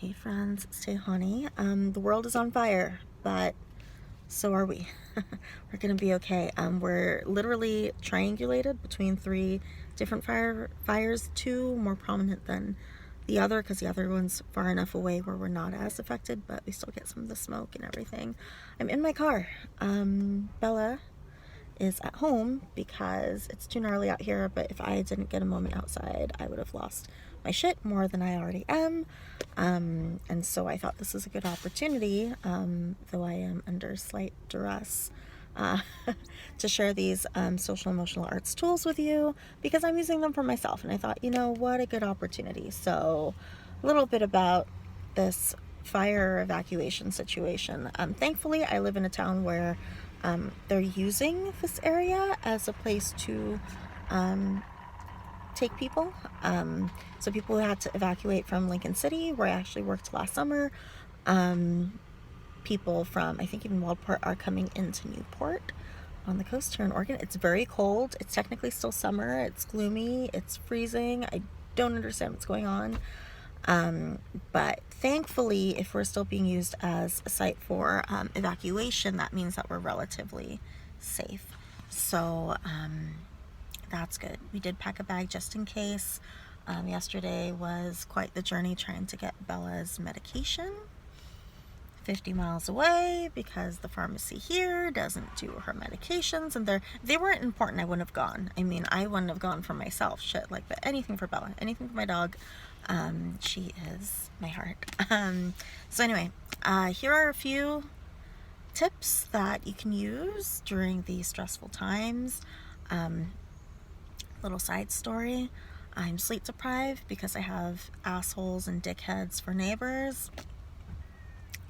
Hey friends, stay honey. The world is on fire, but so are we. We're gonna be okay. We're literally triangulated between three different fires, two more prominent than the other because the other one's far enough away where we're not as affected, but we still get some of the smoke and everything. I'm in my car. Bella is at home because it's too gnarly out here, but if I didn't get a moment outside, I would have lost my shit more than I already am. And so I thought this is a good opportunity, though I am under slight duress, uh, to share these social emotional arts tools with you because I'm using them for myself. And I thought, you know, what a good opportunity. So a little bit about this fire evacuation situation. Thankfully, I live in a town where they're using this area as a place to take people. So people who had to evacuate from Lincoln City, where I actually worked last summer, people from, I think even Waldport, are coming into Newport on the coast here in Oregon. It's very cold. It's technically still summer. It's gloomy. It's freezing. I don't understand what's going on. But thankfully, if we're still being used as a site for evacuation, that means that we're relatively safe. So that's good. We did pack a bag just in case. Yesterday was quite the journey trying to get Bella's medication 50 miles away because the pharmacy here doesn't do her medications, and they weren't important. I wouldn't have gone. I mean, I wouldn't have gone for myself, shit, like, but anything for Bella, anything for my dog. She is my heart. So anyway, here are a few tips that you can use during these stressful times. Little side story. I'm sleep deprived because I have assholes and dickheads for neighbors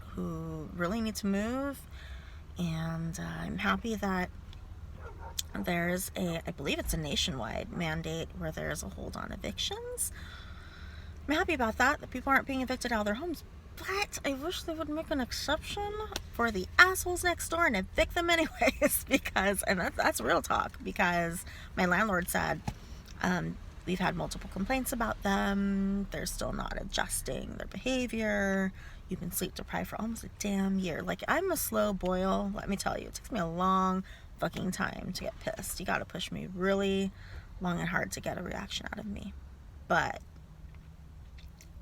who really need to move, and I'm happy that there's I believe it's a nationwide mandate where there's a hold on evictions. I'm happy about that people aren't being evicted out of their homes, but I wish they would make an exception for the assholes next door and evict them anyways, because, and that's real talk, because my landlord said, we've had multiple complaints about them. They're still not adjusting their behavior. You've been sleep deprived for almost a damn year. Like, I'm a slow boil, let me tell you. It takes me a long fucking time to get pissed. You gotta push me really long and hard to get a reaction out of me. But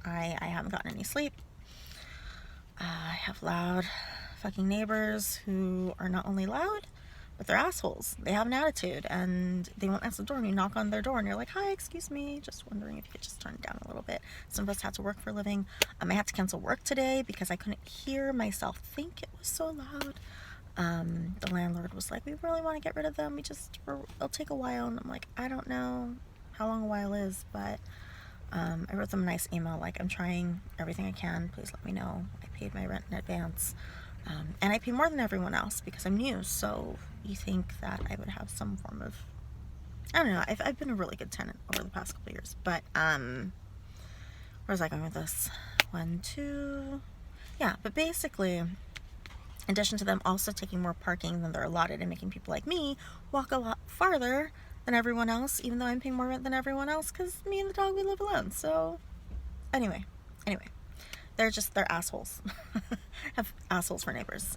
I haven't gotten any sleep. I have loud fucking neighbors who are not only loud, but they're assholes. They have an attitude, and they won't answer the door, and you knock on their door and you're like, hi, excuse me, just wondering if you could just turn it down a little bit. Some of us had to work for a living. I had to cancel work today because I couldn't hear myself think, it was so loud. The landlord was like, we really want to get rid of them, it'll take a while. And I'm like, I don't know how long a while is, but I wrote them a nice email like, I'm trying everything I can, please let me know. I paid my rent in advance. And I pay more than everyone else because I'm new, so you think that I would have some form of, I don't know, I've been a really good tenant over the past couple years, but, where's I going with this? Yeah, but basically, in addition to them also taking more parking than they're allotted and making people like me walk a lot farther than everyone else, even though I'm paying more rent than everyone else, because me and the dog, we live alone, so, anyway. They're assholes. Have assholes for neighbors.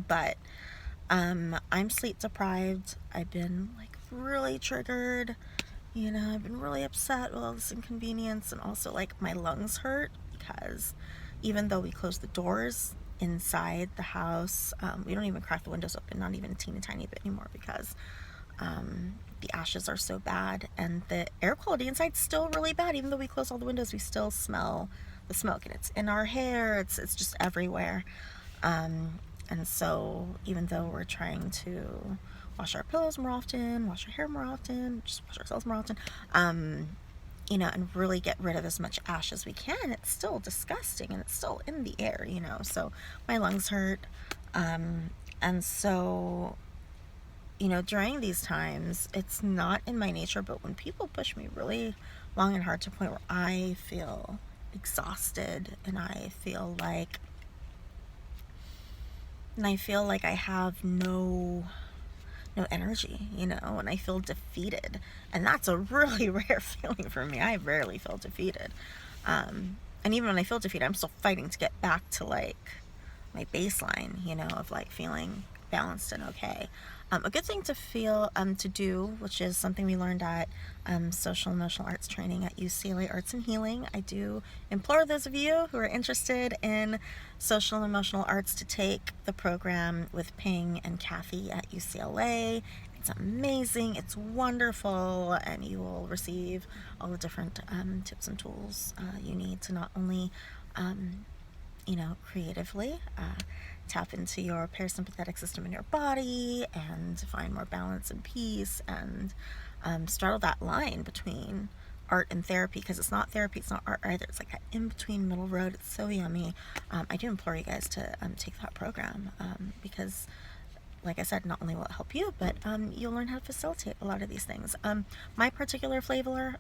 But I'm sleep deprived. I've been like really triggered. You know, I've been really upset with all this inconvenience, and also like my lungs hurt because even though we close the doors inside the house, we don't even crack the windows open, not even a teeny tiny bit anymore, because the ashes are so bad, and the air quality inside's still really bad. Even though we close all the windows, we still smell the smoke, and it's in our hair, it's just everywhere. And so even though we're trying to wash our pillows more often, wash our hair more often, just wash ourselves more often, you know, and really get rid of as much ash as we can, it's still disgusting, and it's still in the air, you know, so my lungs hurt. And so, you know, during these times, it's not in my nature, but when people push me really long and hard to a point where I feel exhausted, and I feel like I have no energy, you know, and I feel defeated, and that's a really rare feeling for me. I rarely feel defeated. And even when I feel defeated, I'm still fighting to get back to like my baseline, you know, of like feeling balanced and okay. A good thing to feel, to do, which is something we learned at social emotional arts training at UCLA Arts and Healing. I do implore those of you who are interested in social and emotional arts to take the program with Ping and Kathy at UCLA. It's amazing, it's wonderful, and you will receive all the different tips and tools you need to not only creatively tap into your parasympathetic system in your body and find more balance and peace, and straddle that line between art and therapy, because it's not therapy, it's not art either. It's like that in-between middle road. It's so yummy. I do implore you guys to take that program, because like I said, not only will it help you, but you'll learn how to facilitate a lot of these things. My particular flavor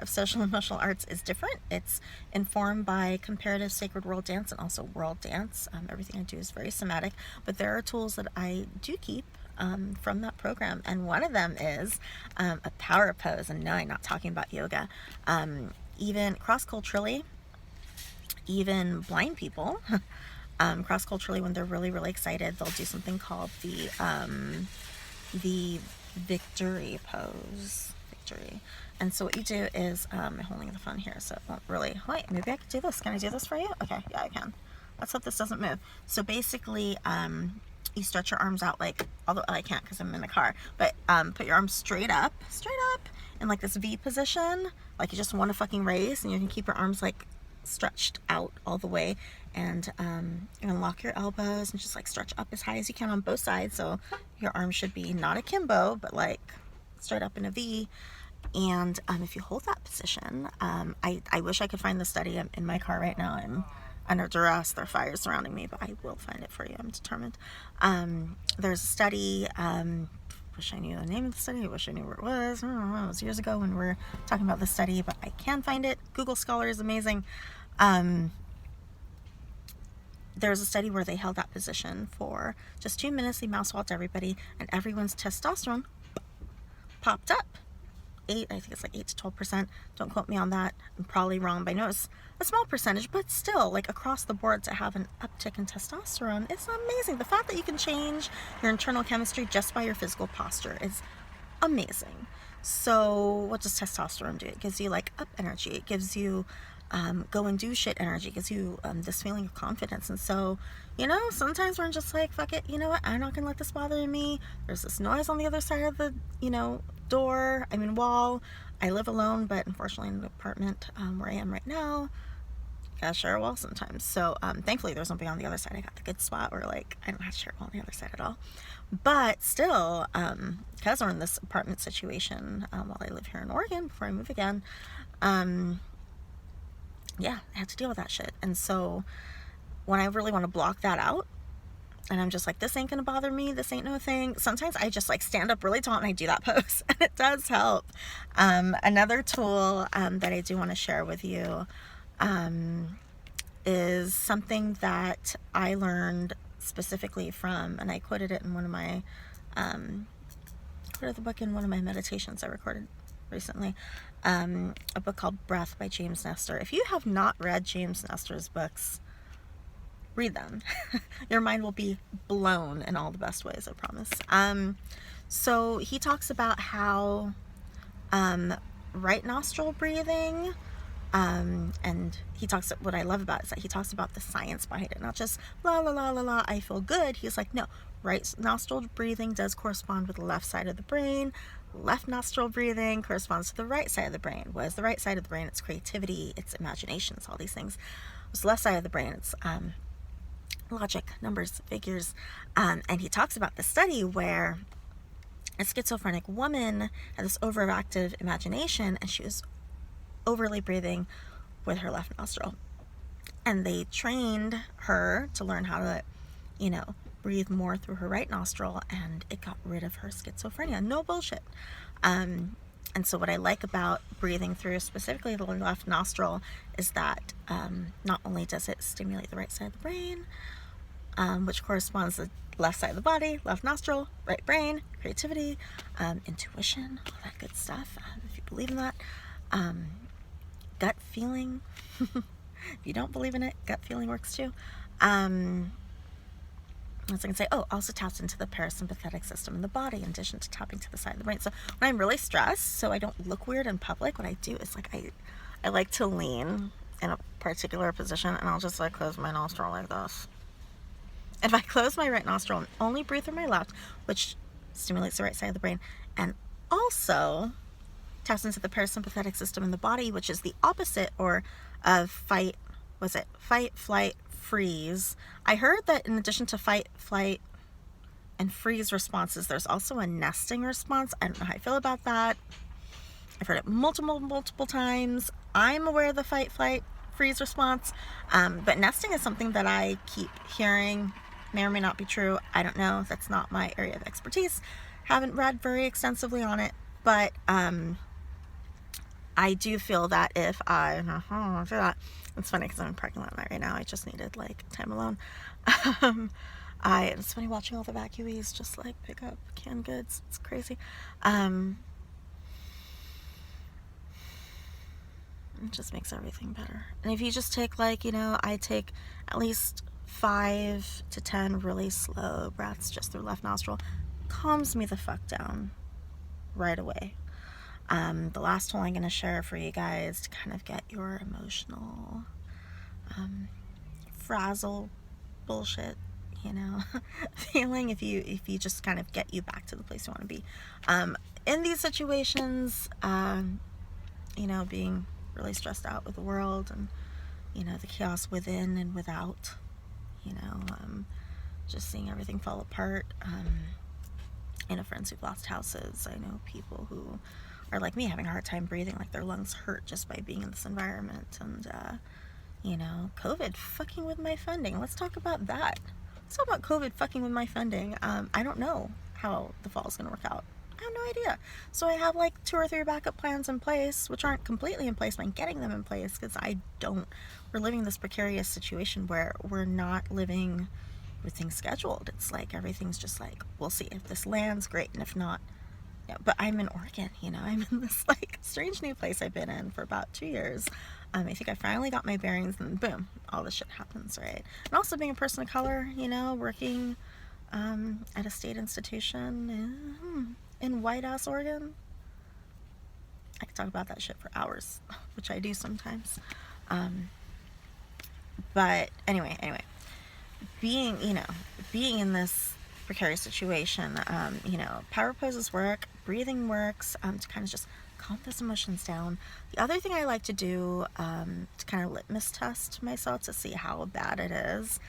of social emotional arts is different. It's informed by comparative sacred world dance and also world dance. Everything I do is very somatic, but there are tools that I do keep from that program, and one of them is a power pose. And no, I'm not talking about yoga. Even cross-culturally, even blind people cross-culturally, when they're really, really excited, they'll do something called the victory pose. Victory. And so what you do is, I'm holding the phone here, so it won't really, wait, maybe I could do this. Can I do this for you? Okay, yeah, I can. Let's hope this doesn't move. So basically, you stretch your arms out like, although I can't because I'm in the car, but put your arms straight up, in like this V position, like you just want to fucking raise, and you can keep your arms like stretched out all the way, and you're gonna lock your elbows and just like stretch up as high as you can on both sides, so your arms should be not akimbo but like straight up in a V. And if you hold that position, I wish I could find the study. I'm in my car right now, I'm under duress, there are fires surrounding me, but I will find it for you, I'm determined. There's a study, wish I knew the name of the study, I wish I knew where it was. I don't know, it was years ago when we were talking about this study, but I can find it. Google Scholar is amazing. There's a study where they held that position for just 2 minutes. They mouse walked everybody, and everyone's testosterone popped up. I think it's like 8 to 12%. Don't quote me on that. I'm probably wrong, but I know it's a small percentage, but still, like across the board, to have an uptick in testosterone, it's amazing. The fact that you can change your internal chemistry just by your physical posture is amazing. So what does testosterone do? It gives you like up energy. It gives you go and do shit energy. It gives you this feeling of confidence. And so, sometimes we're just like, fuck it, you know what? I'm not gonna let this bother me. There's this noise on the other side of the, wall. I live alone, but unfortunately in the apartment where I am right now, gotta share a wall sometimes. So thankfully there's something on the other side. I got the good spot where like I don't have to share a wall on the other side at all. But still, because we're in this apartment situation while I live here in Oregon before I move again, yeah, I had to deal with that shit. And so when I really want to block that out, and I'm just like, this ain't gonna bother me, this ain't no thing, sometimes I just like stand up really tall and I do that pose, and it does help. Another tool that I do want to share with you is something that I learned specifically from, and I quoted it in one of my quoted the book in one of my meditations I recorded recently, a book called Breath by James Nestor. If you have not read James Nestor's books, read them. Your mind will be blown in all the best ways, I promise. So he talks about how right nostril breathing, and what I love about it is that he talks about the science behind it, not just la la la la la, I feel good. He's like, no, right nostril breathing does correspond with the left side of the brain. Left nostril breathing corresponds to the right side of the brain. What is the right side of the brain? It's creativity, it's imagination, it's all these things. It's the left side of the brain, it's logic, numbers, figures. And he talks about the study where a schizophrenic woman had this overactive imagination, and she was overly breathing with her left nostril. And they trained her to learn how to, breathe more through her right nostril, and it got rid of her schizophrenia. No bullshit. And so what I like about breathing through specifically the left nostril is that not only does it stimulate the right side of the brain, which corresponds to the left side of the body, left nostril, right brain, creativity, intuition, all that good stuff, if you believe in that, gut feeling, If you don't believe in it, gut feeling works too. As I can say, also taps into the parasympathetic system in the body in addition to tapping to the side of the brain. So when I'm really stressed, so I don't look weird in public, what I do is like I like to lean in a particular position, and I'll just like close my nostril like this. And if I close my right nostril and only breathe through my left, which stimulates the right side of the brain, and also taps into the parasympathetic system in the body, which is the opposite or of fight, flight, freeze. I heard that in addition to fight, flight, and freeze responses, there's also a nesting response. I don't know how I feel about that. I've heard it multiple times. I'm aware of the fight, flight, freeze response, but nesting is something that I keep hearing. May or may not be true. I don't know. That's not my area of expertise. Haven't read very extensively on it, but I do feel that if I do that, it's funny because I'm in parking lot right now. I just needed like time alone. It's funny watching all the evacuees just like pick up canned goods. It's crazy. It just makes everything better. And if you just take like, I take at least 5 to 10 really slow breaths just through left nostril, calms me the fuck down right away. The last tool I'm going to share for you guys to kind of get your emotional frazzle bullshit, feeling, if you just kind of get you back to the place you want to be. In these situations, being really stressed out with the world and, the chaos within and without, just seeing everything fall apart. I know friends who've lost houses. I know people who are like me, having a hard time breathing, like their lungs hurt just by being in this environment. And, COVID fucking with my funding. Let's talk about that. Let's talk about COVID fucking with my funding. I don't know how the fall is going to work out. I have no idea. So I have like 2 or 3 backup plans in place, which aren't completely in place, but I'm getting them in place because we're living this precarious situation where we're not living with things scheduled. It's like everything's just like, we'll see if this lands, great, and if not, yeah. But I'm in Oregon, I'm in this like strange new place I've been in for about 2 years. I think I finally got my bearings, and boom, all this shit happens, right? And also being a person of color, working at a state institution in white ass Oregon. I could talk about that shit for hours, which I do sometimes. But anyway, being in this precarious situation, power poses work, breathing works, to kind of just calm those emotions down. The other thing I like to do, to kind of litmus test myself to see how bad it is,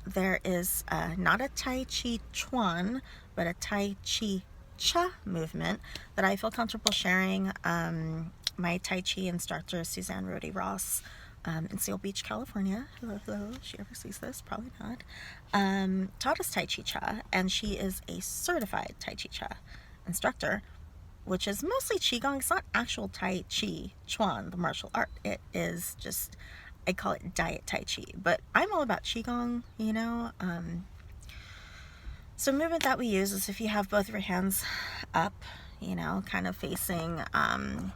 there is not a Tai Chi Chuan, but a Tai Chi Cha movement that I feel comfortable sharing. My Tai Chi instructor, Suzanne Rody Ross, in Seal Beach, California, hello, she ever sees this, probably not, taught us Tai Chi Cha, and she is a certified Tai Chi Cha instructor, which is mostly Qigong. It's not actual Tai Chi Chuan, the martial art. It is just, I call it diet Tai Chi, but I'm all about Qigong, So movement that we use is if you have both of your hands up, kind of facing, and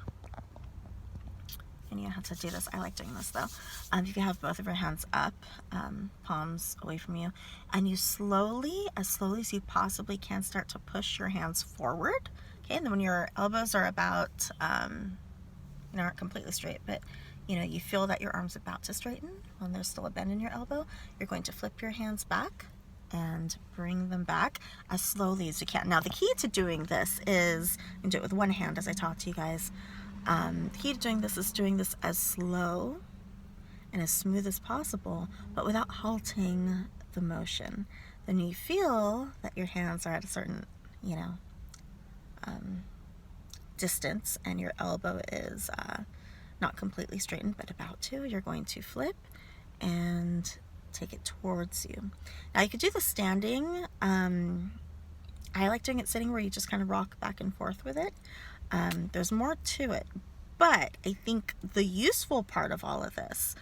you have to do this. I like doing this though. If you have both of your hands up, palms away from you, and you slowly, as slowly as you possibly can, start to push your hands forward. Okay, and then when your elbows are about, aren't completely straight, but you feel that your arm's about to straighten. When there's still a bend in your elbow, you're going to flip your hands back and bring them back as slowly as you can. Now, the key to doing this is, you can do it with one hand as I talk to you guys. The key to doing this is doing this as slow and as smooth as possible, but without halting the motion. Then you feel that your hands are at a certain, distance, and your elbow is not completely straightened, but about to. You're going to flip and take it towards you. Now, you could do the standing. I like doing it sitting, where you just kind of rock back and forth with it. There's more to it, but I think the useful part of all of this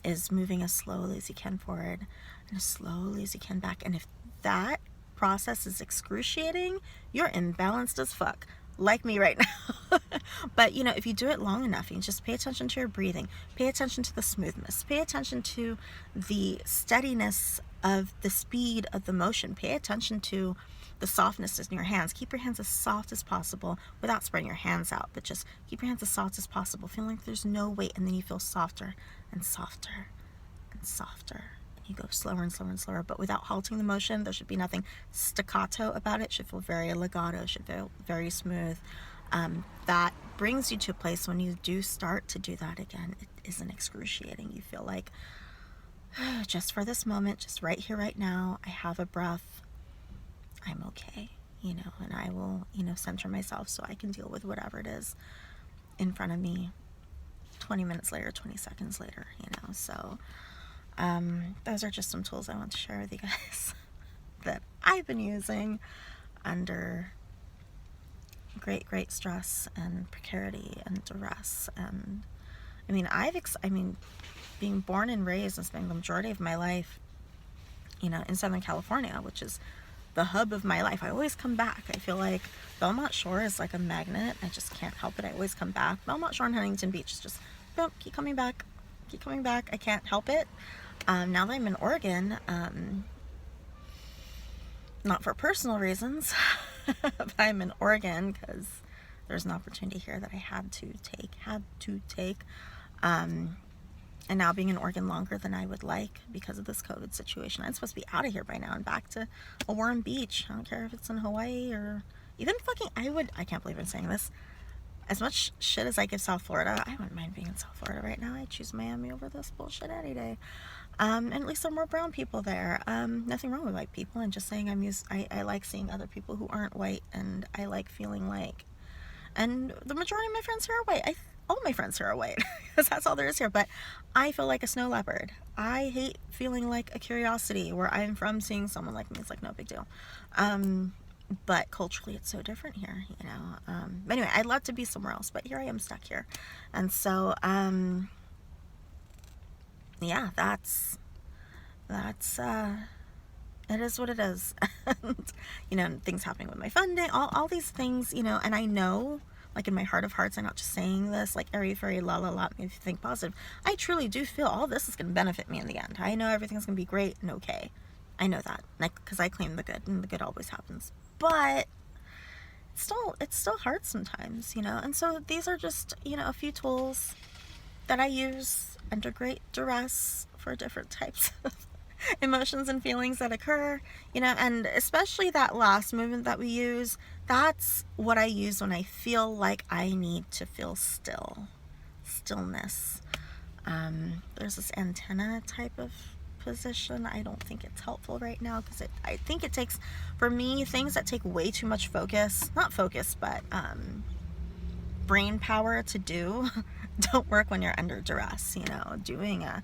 is moving as slowly as you can forward and as slowly as you can back. And if that process is excruciating, you're imbalanced as fuck. like me right now. But, you know, if you do it long enough, you just pay attention to your breathing, pay attention to the smoothness, pay attention to the steadiness of the speed of the motion, pay attention to the softness in your hands. Keep your hands as soft as possible without spreading your hands out, but just keep your hands as soft as possible, feeling like there's no weight, and then you feel softer and softer and softer. You go slower and slower and slower, but without halting the motion. There should be nothing staccato about it. It should feel very legato. It should feel very smooth. That brings you to a place when you do start to do that again, it isn't excruciating. You feel like, just for this moment, just right here, right now, I have a breath. I'm okay, you know, and I will, you know, center myself so I can deal with whatever it is in front of me 20 minutes later, 20 seconds later, you know. So those are just some tools I want to share with you guys that I've been using under great stress and precarity and duress. And I mean, being born and raised and spending the majority of my life, you know, in Southern California, which is the hub of my life. I always come back. I feel like Belmont Shore is like a magnet. I just can't help it. I always come back. Belmont Shore and Huntington Beach is just, boom, keep coming back. I can't help it. Now that I'm in Oregon, not for personal reasons, but I'm in Oregon because there's an opportunity here that I had to take. And now being in Oregon longer than I would like because of this COVID situation. I'm supposed to be out of here by now and back to a warm beach. I don't care if it's in Hawaii or even I can't believe I'm saying this. As much shit as I give South Florida, I wouldn't mind being in South Florida right now. I'd choose Miami over this bullshit any day. And at least there are more brown people there. Nothing wrong with white people. I'm just saying I like seeing other people who aren't white, and I like feeling like, and the majority of my friends here are white. All my friends here are white because that's all there is here, but I feel like a snow leopard. I hate feeling like a curiosity. Where I'm from, seeing someone like me, it's like no big deal. But culturally it's so different here, you know. But anyway, I'd love to be somewhere else, but here I am stuck here. And so yeah, that's it is what it is. And, you know, things happening with my funding, all these things, you know, and I know, like in my heart of hearts, I'm not just saying this like airy fairy la la la, me think positive. I truly do feel all this is going to benefit me in the end. I know everything's going to be great and okay. I know that, like, because I claim the good, and the good always happens. But it's still hard sometimes, you know. And so these are just, you know, a few tools that I use under great duress for different types of emotions and feelings that occur, you know. And especially that last movement that we use, that's what I use when I feel like I need to feel stillness. There's this antenna type of position. I don't think it's helpful right now because I think it takes, for me, things that take way too much focus, not focus, but brain power to do don't work when you're under duress. You know, doing a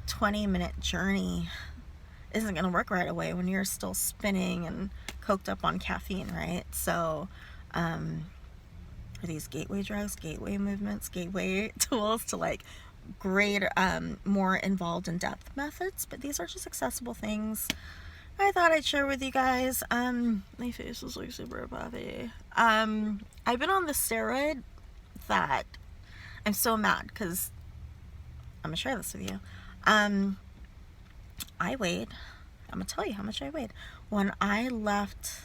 20-minute journey isn't going to work right away when you're still spinning and coked up on caffeine, right? So are these gateway drugs, gateway movements, gateway tools to like greater, more involved in depth methods, but these are just accessible things I thought I'd share with you guys. My face is like super puffy. I've been on the steroid that I'm so mad because I'm gonna share this with you. I'm gonna tell you how much I weighed when I left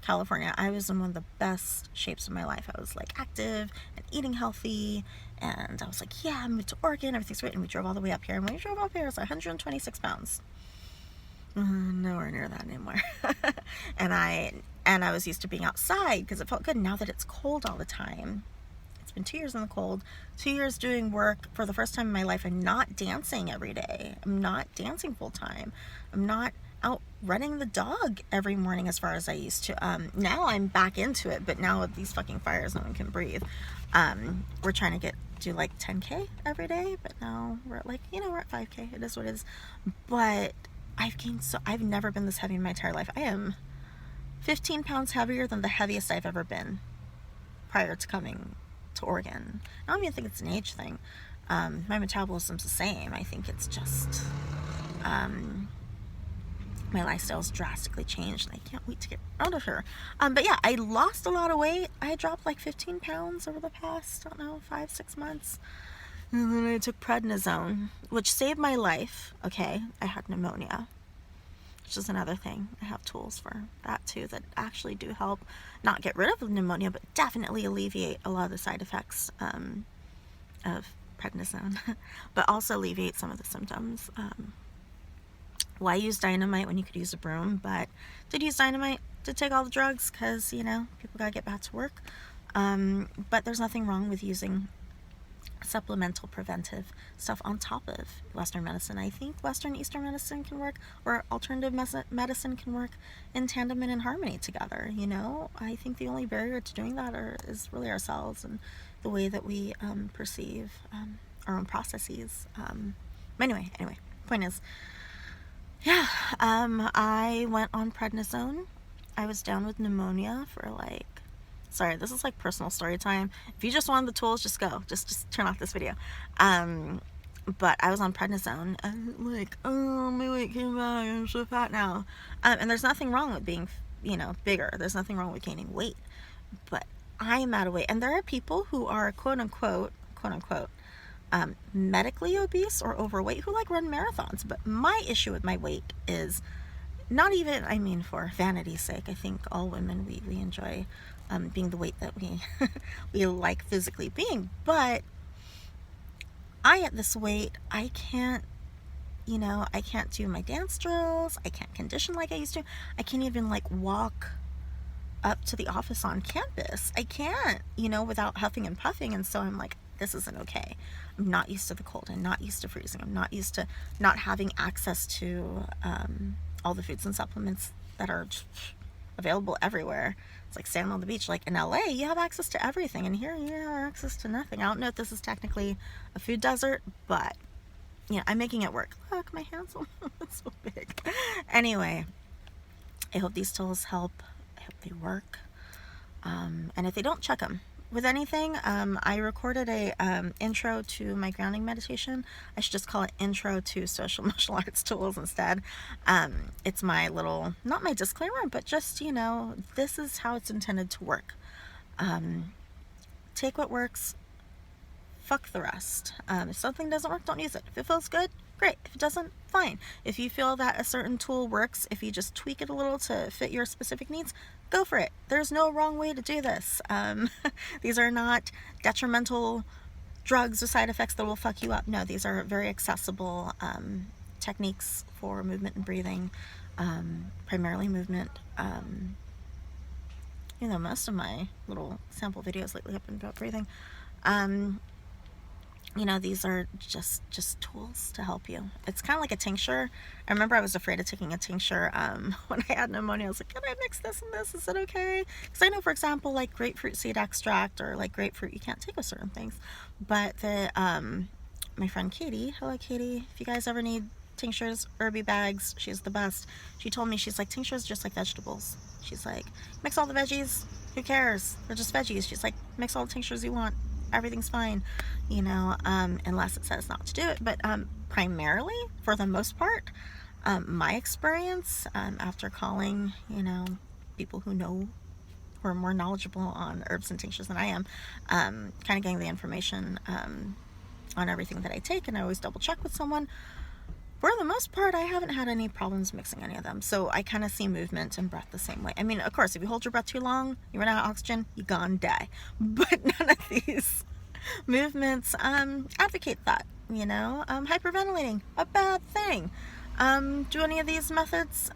California. I was in one of the best shapes of my life. I was like active and eating healthy, and I was like, yeah, I moved to Oregon, everything's great. And we drove all the way up here, and when we drove up here, it was 126 pounds. Nowhere near that anymore. and I was used to being outside because it felt good. Now that it's cold all the time, it's been 2 years in the cold, 2 years doing work. For the first time in my life, I'm not dancing every day. I'm not dancing full time. I'm not out running the dog every morning as far as I used to. Now I'm back into it, but now with these fucking fires, no one can breathe. We're trying to do like 10K every day, but now we're at like, we're at 5K. It is what it is. But I've never been this heavy in my entire life. I am 15 pounds heavier than the heaviest I've ever been prior to coming to Oregon. I don't even think it's an age thing. My metabolism's the same. I think it's just, my lifestyle's drastically changed, and I can't wait to get out of here. But yeah, I lost a lot of weight. I dropped like 15 pounds over the past, I don't know, 5-6 months. And then I took prednisone, which saved my life. Okay, I had pneumonia, which is another thing. I have tools for that too that actually do help not get rid of pneumonia, but definitely alleviate a lot of the side effects of prednisone, but also alleviate some of the symptoms. Why use dynamite when you could use a broom? But did use dynamite to take all the drugs because, you know, people gotta get back to work. But there's nothing wrong with using supplemental preventive stuff on top of Western medicine. I think Western Eastern medicine can work, or alternative medicine can work in tandem and in harmony together. You know, I think the only barrier to doing that is really ourselves and the way that we perceive our own processes. Anyway, point is, yeah, I went on prednisone. I was down with pneumonia for like, sorry, this is like personal story time. If you just wanted the tools, just go. Just turn off this video. But I was on prednisone, and like, oh, my weight came back. I'm so fat now. And there's nothing wrong with being, you know, bigger. There's nothing wrong with gaining weight. But I am out of weight, and there are people who are quote unquote, medically obese or overweight who like run marathons. But my issue with my weight is not even, I mean, for vanity's sake. I think all women, we enjoy being the weight that we we like physically being. But I, at this weight, I can't, you know, I can't do my dance drills. I can't condition like I used to. I can't even like walk up to the office on campus. I can't, you know, without huffing and puffing. And so I'm like, this isn't okay. I'm not used to the cold. I'm not used to freezing. I'm not used to not having access to all the foods and supplements that are available everywhere. It's like standing on the beach. Like in LA, you have access to everything, and here you have access to nothing. I don't know if this is technically a food desert, but yeah, I'm making it work. Look, my hands are so big. Anyway, I hope these tools help. I hope they work. And if they don't, check them. With anything, I recorded a intro to my grounding meditation. I should just call it Intro to Social Martial Arts Tools instead. It's my little, not my disclaimer, but just, you know, this is how it's intended to work. Take what works, fuck the rest. If something doesn't work, don't use it. If it feels good, great. If it doesn't, fine. If you feel that a certain tool works, if you just tweak it a little to fit your specific needs, go for it. There's no wrong way to do this. These are not detrimental drugs or side effects that will fuck you up. No, these are very accessible techniques for movement and breathing, primarily movement. You know, most of my little sample videos lately have been about breathing. You know, these are just tools to help you. It's kind of like a tincture. I remember I was afraid of taking a tincture when I had pneumonia. I was like, can I mix this and this? Is it okay? Because I know, for example, like grapefruit seed extract or like grapefruit, you can't take with certain things. But the my friend Katie, hello Katie, if you guys ever need tinctures, herby bags, she's the best. She told me, she's like, tinctures just like vegetables. She's like, mix all the veggies, who cares? They're just veggies. She's like, mix all the tinctures you want. Everything's fine, you know, unless it says not to do it. But primarily, for the most part, my experience after calling, you know, people who know, who are more knowledgeable on herbs and tinctures than I am, kind of getting the information on everything that I take, and I always double check with someone. For the most part, I haven't had any problems mixing any of them. So I kind of see movement and breath the same way. I mean, of course, if you hold your breath too long, you run out of oxygen, you gone die. But none of these movements advocate that, you know. Hyperventilating, a bad thing. Do any of these methods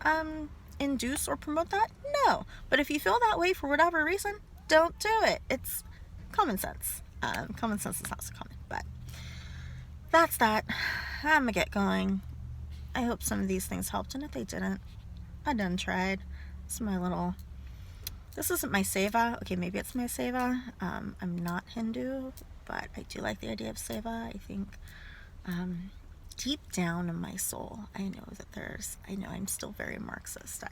induce or promote that? No. But if you feel that way for whatever reason, don't do it. It's common sense. Common sense is not so common, but that's that. I'm gonna get going. I hope some of these things helped, and if they didn't, I done tried. It's my little, this isn't my S.E.A. Okay, maybe it's my S.E.A. I'm not Hindu, but I do like the idea of S.E.A. I think deep down in my soul, I know that I know I'm still very Marxist.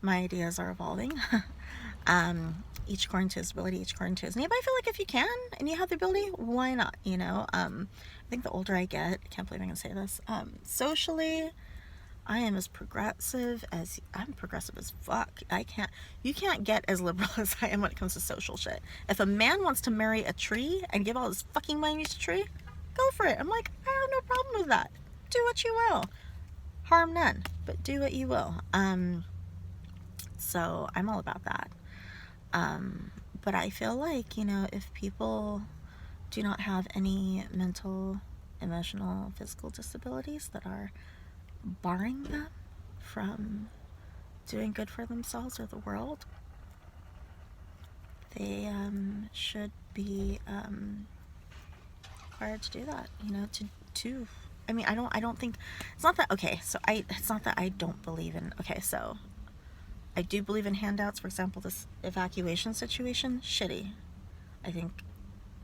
My ideas are evolving. Each according to his ability, each according to his need. But I feel like if you can, and you have the ability, why not, you know? I think the older I get, I can't believe I'm gonna say this, socially, I am as I'm progressive as fuck. You can't get as liberal as I am when it comes to social shit. If a man wants to marry a tree and give all his fucking money to a tree, go for it. I'm like, I have no problem with that. Do what you will. Harm none, but do what you will. So I'm all about that. But I feel like, if people do not have any mental, emotional, physical disabilities that are barring them from doing good for themselves or the world, they should be required to do that. To I mean, I don't think it's not that okay. So it's not that I don't believe in. Okay, so I do believe in handouts. For example, this evacuation situation, shitty. I think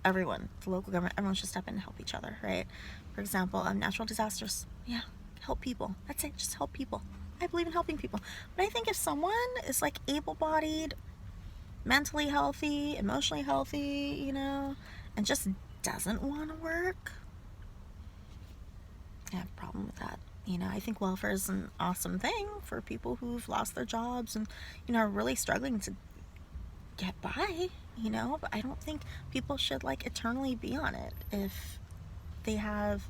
everyone, the local government, everyone should step in and help each other, right? For example, natural disasters, yeah, help people. That's it, just help people. I believe in helping people. But I think if someone is like able-bodied, mentally healthy, emotionally healthy, and just doesn't want to work, I have a problem with that. I think welfare is an awesome thing for people who've lost their jobs and, are really struggling to get by, but I don't think people should like eternally be on it if they have,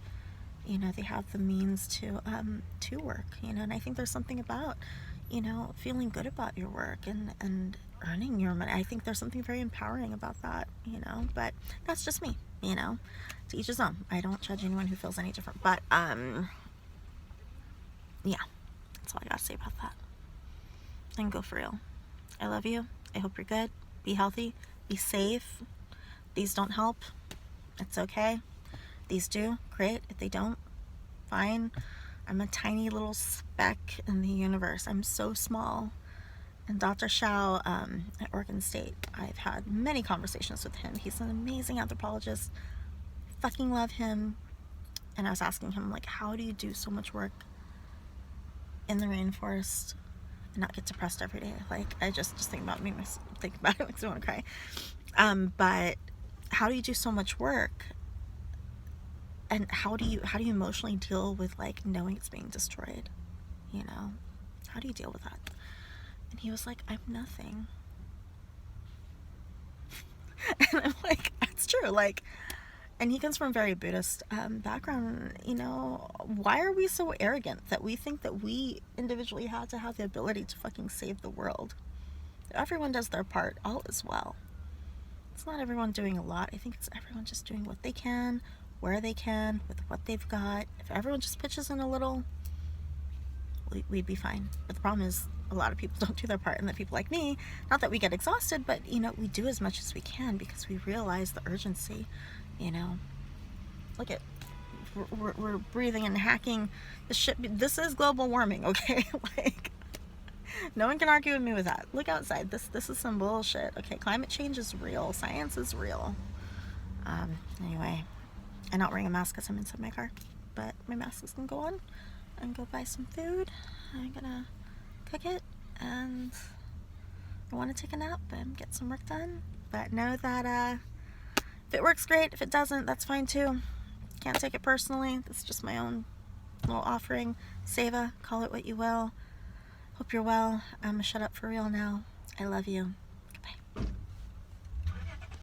they have the means to work, and I think there's something about, feeling good about your work and earning your money. I think there's something very empowering about that, but that's just me, to each his own. I don't judge anyone who feels any different, but yeah, that's all I gotta say about that. And go for real. I love you. I hope you're good. Be healthy. Be safe. These don't help. It's okay. These do. Great. If they don't, fine. I'm a tiny little speck in the universe. I'm so small. And Dr. Shao at Oregon State, I've had many conversations with him. He's an amazing anthropologist. Fucking love him. And I was asking him, like, how do you do so much work in the rainforest and not get depressed every day? Like, I just think about it makes me want to cry. But how do you do so much work, and how do you emotionally deal with like knowing it's being destroyed? How do you deal with that? And he was like, I'm nothing. And I'm like, that's true. Like, and he comes from a very Buddhist background. Why are we so arrogant that we think that we individually have to have the ability to fucking save the world? If everyone does their part, all is well. It's not everyone doing a lot. I think it's everyone just doing what they can, where they can, with what they've got. If everyone just pitches in a little, we'd be fine. But the problem is a lot of people don't do their part, and that people like me, not that we get exhausted, but we do as much as we can because we realize the urgency. Look at, we're breathing and hacking the shit. This is global warming, okay? Like, no one can argue with me with that. Look outside. This is some bullshit. Okay, climate change is real. Science is real. Anyway, I'm not wearing a mask because I'm inside my car, but my mask is gonna go on and go buy some food. I'm gonna cook it, and I want to take a nap and get some work done. But know that if it works, great. If it doesn't, that's fine too. Can't take it personally. This is just my own little offering. S.E.A, call it what you will. Hope you're well. I'm gonna shut up for real now. I love you.